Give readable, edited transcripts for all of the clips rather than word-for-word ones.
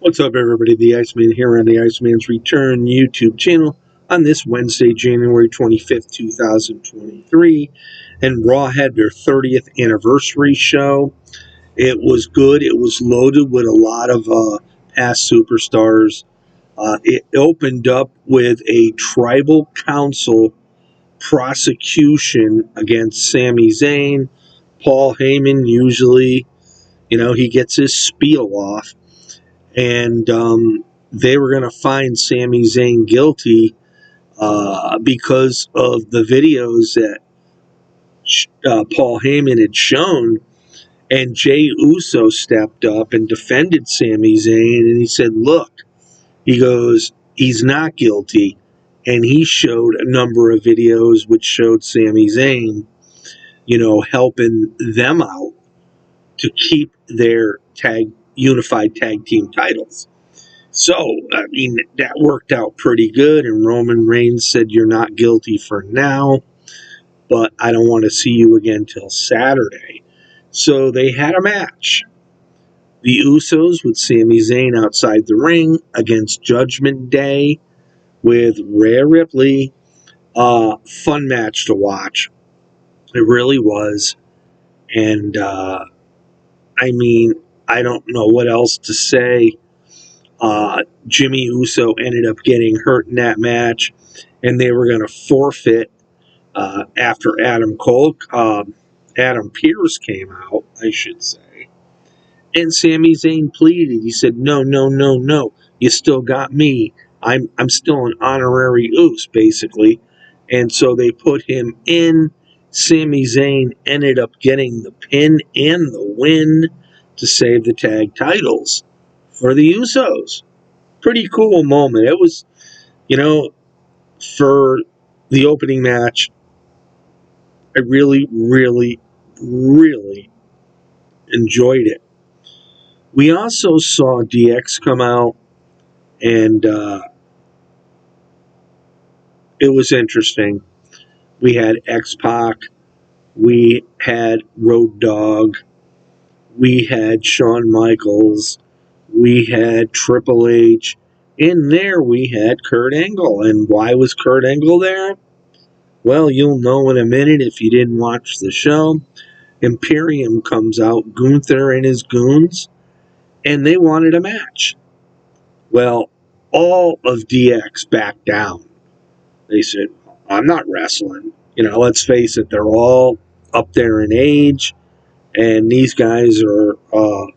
What's up, everybody? The Iceman here on the Iceman's Return YouTube channel on this Wednesday, January 25th, 2023. And Raw had their 30th anniversary show. It was good. It was loaded with a lot of past superstars. It opened up with a tribal council prosecution against Sami Zayn. Paul Heyman usually, he gets his spiel off, and they were going to find Sami Zayn guilty because of the videos that Paul Heyman had shown. And Jey Uso stepped up and defended Sami Zayn, and he said, look, he goes, he's not guilty. And he showed a number of videos which showed Sami Zayn, helping them out to keep their unified tag team titles. So, that worked out pretty good, and Roman Reigns said, you're not guilty for now, but I don't want to see you again till Saturday. So they had a match. The Usos with Sami Zayn outside the ring against Judgment Day with Rhea Ripley. Fun match to watch. It really was. And, I don't know what else to say. Jimmy Uso ended up getting hurt in that match, and they were going to forfeit after Adam Pearce came out, I should say. And Sami Zayn pleaded. He said, no, no, no, no. You still got me. I'm still an honorary Us, basically. And so they put him in. Sami Zayn ended up getting the pin and the win to save the tag titles for the Usos. Pretty cool moment. It was, for the opening match, I really, really, really enjoyed it. We also saw DX come out, and it was interesting. We had X-Pac, we had Road Dogg, we had Shawn Michaels, we had Triple H. In there, we had Kurt Angle. And why was Kurt Angle there? Well, you'll know in a minute if you didn't watch the show. Imperium comes out, Gunther and his goons, and they wanted a match. Well, all of DX backed down. They said, I'm not wrestling. Let's face it, they're all up there in age, and these guys are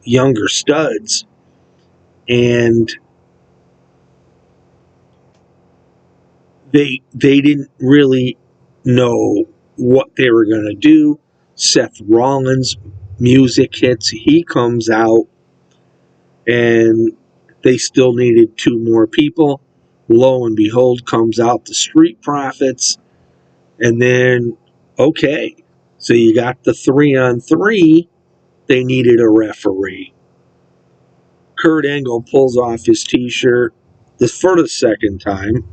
younger studs. And they didn't really know what they were going to do. Seth Rollins' music hits. He comes out, and they still needed two more people. Lo and behold, comes out the Street Profits. And then, okay, so you got the 3-on-3. They needed a referee. Kurt Angle pulls off his t-shirt for the second time,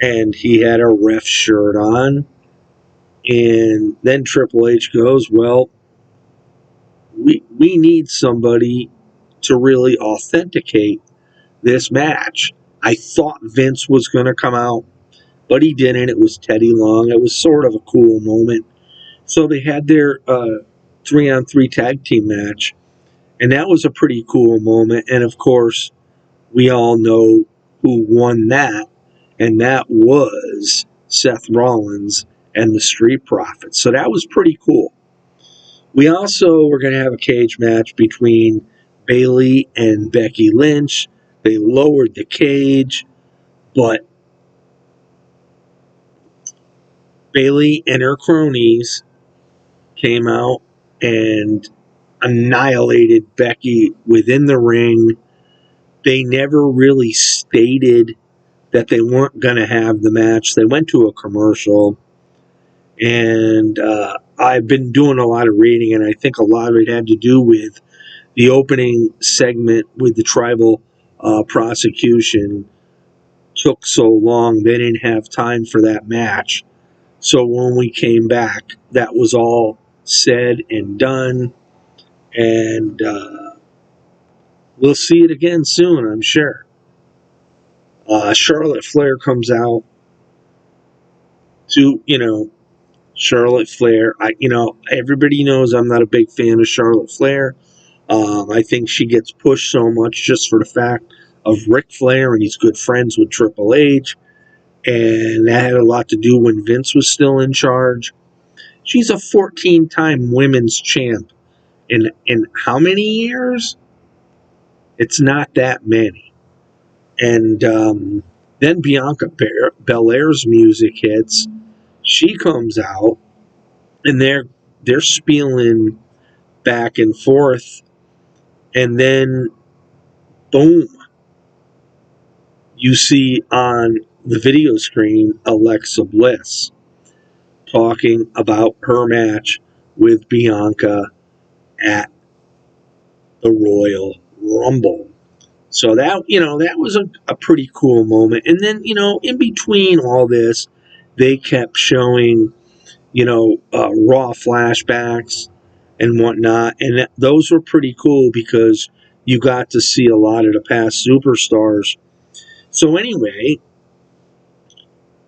and he had a ref shirt on. And then Triple H goes, well, we need somebody to really authenticate this match. I thought Vince was going to come out, but he didn't. It was Teddy Long. It was sort of a cool moment. So they had their 3-on-3 tag team match, and that was a pretty cool moment. And of course, we all know who won that, and that was Seth Rollins and the Street Profits. So that was pretty cool. We also were going to have a cage match between Bayley and Becky Lynch. They lowered the cage, but Bayley and her cronies came out and annihilated Becky within the ring. They never really stated that they weren't going to have the match. They went to a commercial, and I've been doing a lot of reading, and I think a lot of it had to do with the opening segment with the tribal prosecution took so long. They didn't have time for that match. So when we came back, that was all said and done. And we'll see it again soon, I'm sure. Charlotte Flair comes out to, Charlotte Flair. Everybody knows I'm not a big fan of Charlotte Flair. I think she gets pushed so much just for the fact of Ric Flair, and he's good friends with Triple H, and that had a lot to do when Vince was still in charge. She's a 14-time women's champ. In how many years? It's not that many. And then Bianca Belair's music hits. She comes out, and they're spieling back and forth, and then boom, you see on the video screen Alexa Bliss talking about her match with Bianca at the Royal Rumble. So that was a pretty cool moment. And then, in between all this, they kept showing, Raw flashbacks and whatnot. And those were pretty cool because you got to see a lot of the past superstars. So anyway,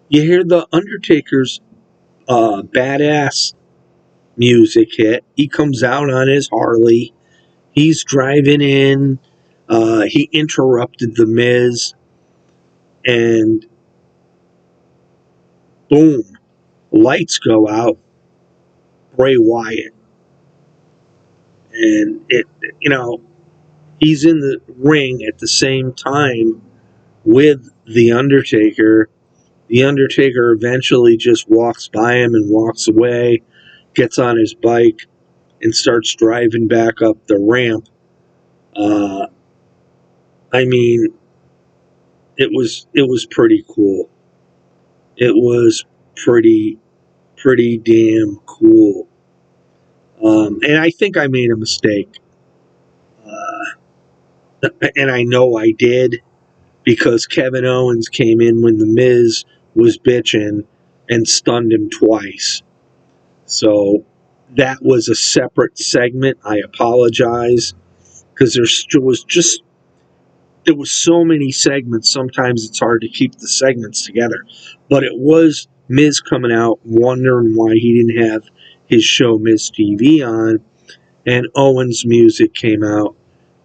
you hear the Undertaker's badass music hit. He comes out on his Harley. He's driving in. He interrupted the Miz, and boom, lights go out. Bray Wyatt, and he's in the ring at the same time with the Undertaker. The Undertaker eventually just walks by him and walks away, gets on his bike, and starts driving back up the ramp. Uh, I mean, it was pretty cool. It was pretty damn cool. And I think I made a mistake, and I know I did because Kevin Owens came in when the Miz was bitching and stunned him twice. So that was a separate segment. I apologize because there was so many segments. Sometimes it's hard to keep the segments together. But it was Miz coming out wondering why he didn't have his show Miz TV on, and Owens' music came out.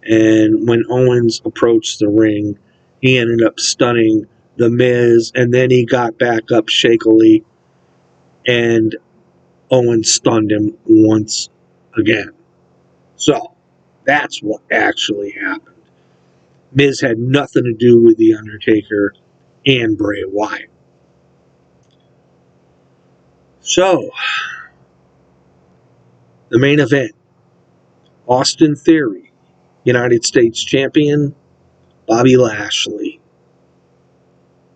And when Owens approached the ring, he ended up stunning the Miz, and then he got back up shakily, and Owens stunned him once again. So that's what actually happened. Miz had nothing to do with The Undertaker and Bray Wyatt. So, the main event, Austin Theory, United States Champion, Bobby Lashley.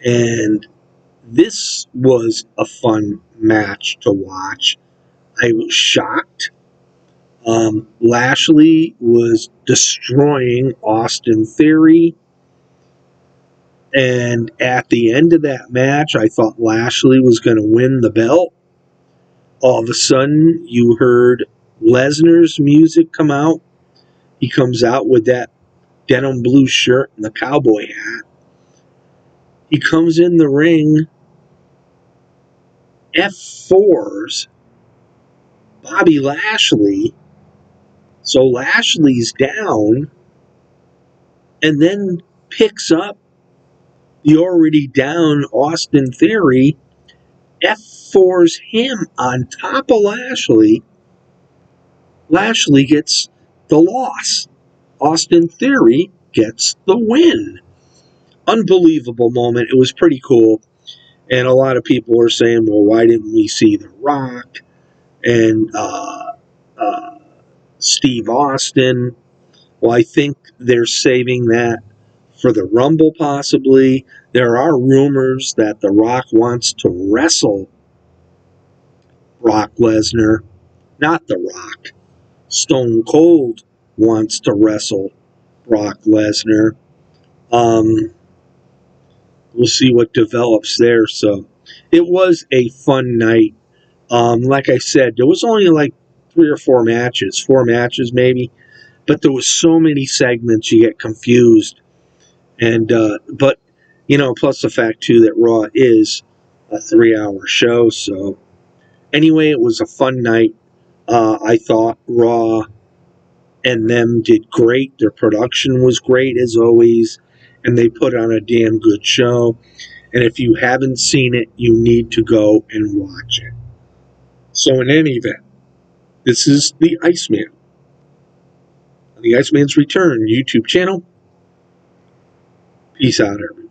And this was a fun match to watch. I was shocked. Lashley was destroying Austin Theory. And at the end of that match, I thought Lashley was going to win the belt. All of a sudden, you heard Lesnar's music come out. He comes out with that denim blue shirt and the cowboy hat. He comes in the ring, F4s Bobby Lashley. So Lashley's down, and then picks up the already down Austin Theory, F4s him on top of Lashley. Lashley gets the loss. Austin Theory gets the win. Unbelievable moment. It was pretty cool. And a lot of people are saying, well, why didn't we see The Rock and Steve Austin? Well, I think they're saving that for the Rumble, possibly. There are rumors that The Rock wants to wrestle Brock Lesnar. Not The Rock. Stone Cold wants to wrestle Brock Lesnar. We'll see what develops there. So it was a fun night. Like I said, there was only like 4 matches maybe. but there was so many segments you get confused, and but plus the fact too that Raw is a 3-hour show. So anyway, it was a fun night. I thought Raw and them did great. Their production was great as always, and they put on a damn good show. And if you haven't seen it, you need to go and watch it. So in any event, this is the Iceman on the Iceman's Return YouTube channel. Peace out, everyone.